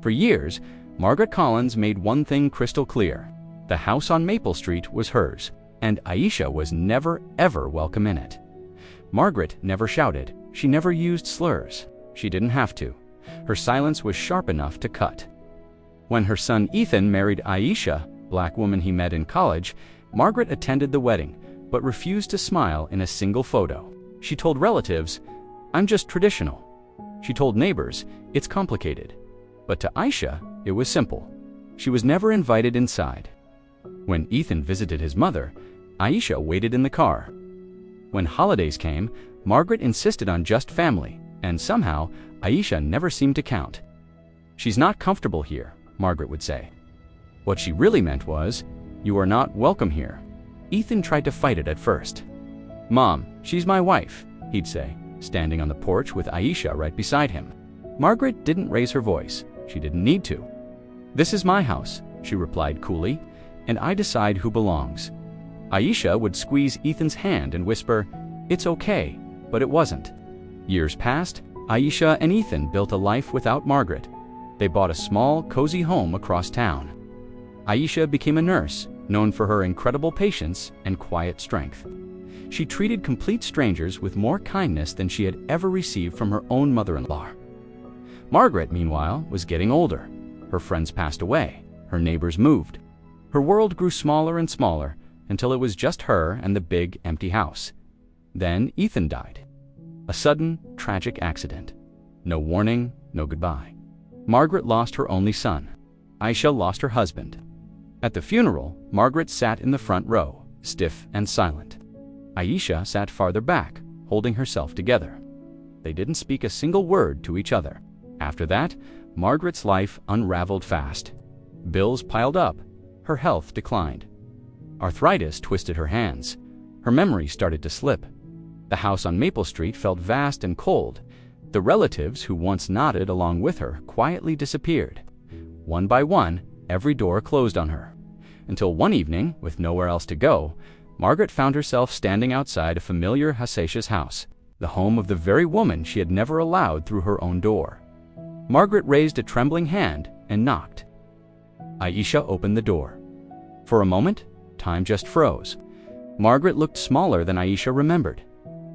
For years, Margaret Collins made one thing crystal clear. The house on Maple Street was hers, and Aisha was never, ever welcome in it. Margaret never shouted. She never used slurs. She didn't have to. Her silence was sharp enough to cut. When her son Ethan married Aisha, black woman he met in college, Margaret attended the wedding, but refused to smile in a single photo. She told relatives, "I'm just traditional." She told neighbors, "It's complicated." But to Aisha, it was simple. She was never invited inside. When Ethan visited his mother, Aisha waited in the car. When holidays came, Margaret insisted on just family, and somehow, Aisha never seemed to count. "She's not comfortable here," Margaret would say. What she really meant was, "You are not welcome here." Ethan tried to fight it at first. "Mom, she's my wife," he'd say, standing on the porch with Aisha right beside him. Margaret didn't raise her voice. She didn't need to. "This is my house," she replied coolly, "and I decide who belongs." Aisha would squeeze Ethan's hand and whisper, "It's okay," but it wasn't. Years passed. Aisha and Ethan built a life without Margaret. They bought a small, cozy home across town. Aisha became a nurse, known for her incredible patience and quiet strength. She treated complete strangers with more kindness than she had ever received from her own mother-in-law. Margaret, meanwhile, was getting older. Her friends passed away. Her neighbors moved. Her world grew smaller and smaller until it was just her and the big, empty house. Then Ethan died. A sudden, tragic accident. No warning, no goodbye. Margaret lost her only son. Aisha lost her husband. At the funeral, Margaret sat in the front row, stiff and silent. Aisha sat farther back, holding herself together. They didn't speak a single word to each other. After that, Margaret's life unraveled fast. Bills piled up. Her health declined. Arthritis twisted her hands. Her memory started to slip. The house on Maple Street felt vast and cold. The relatives who once nodded along with her quietly disappeared. One by one, every door closed on her. Until one evening, with nowhere else to go, Margaret found herself standing outside a familiar Hassasha's house, the home of the very woman she had never allowed through her own door. Margaret raised a trembling hand and knocked. Aisha opened the door. For a moment, time just froze. Margaret looked smaller than Aisha remembered.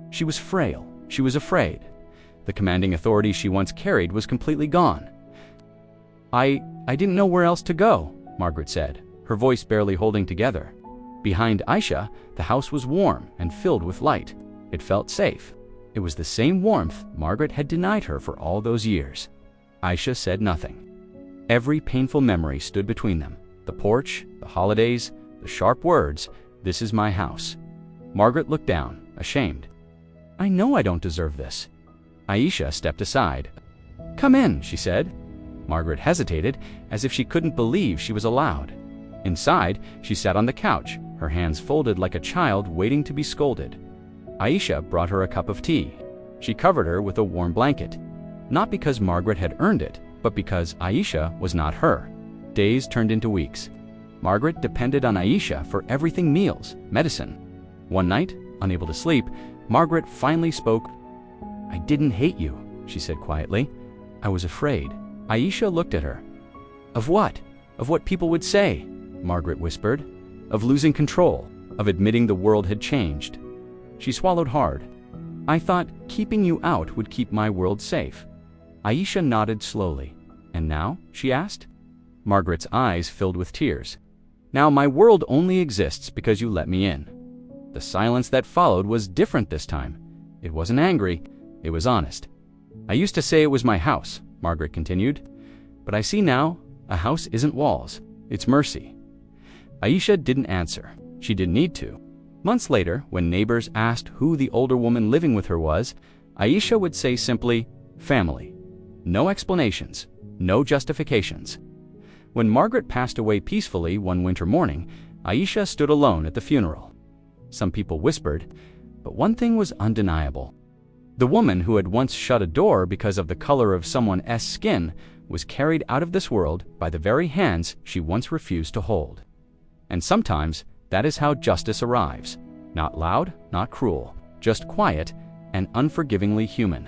She was frail. She was afraid. The commanding authority she once carried was completely gone. I didn't know where else to go," Margaret said, her voice barely holding together. Behind Aisha, the house was warm and filled with light. It felt safe. It was the same warmth Margaret had denied her for all those years. Aisha said nothing. Every painful memory stood between them. The porch, the holidays, the sharp words, "This is my house." Margaret looked down, ashamed. "I know I don't deserve this." Aisha stepped aside. "Come in," she said. Margaret hesitated, as if she couldn't believe she was allowed. Inside, she sat on the couch, her hands folded like a child waiting to be scolded. Aisha brought her a cup of tea. She covered her with a warm blanket. Not because Margaret had earned it, but because Aisha was not her. Days turned into weeks. Margaret depended on Aisha for everything: meals, medicine. One night, unable to sleep, Margaret finally spoke. "I didn't hate you," she said quietly. "I was afraid." Aisha looked at her. "Of what? Of what people would say?" Margaret whispered. "Of losing control, of admitting the world had changed." She swallowed hard. "I thought keeping you out would keep my world safe." Aisha nodded slowly. "And now?" she asked. Margaret's eyes filled with tears. "Now my world only exists because you let me in." The silence that followed was different this time. It wasn't angry, it was honest. "I used to say it was my house," Margaret continued, "but I see now, a house isn't walls, it's mercy." Aisha didn't answer. She didn't need to. Months later, when neighbors asked who the older woman living with her was, Aisha would say simply, "Family." No explanations, no justifications. When Margaret passed away peacefully one winter morning, Aisha stood alone at the funeral. Some people whispered, but one thing was undeniable. The woman who had once shut a door because of the color of someone else's skin was carried out of this world by the very hands she once refused to hold. And sometimes that is how justice arrives. Not loud, not cruel, just quiet and unforgivingly human.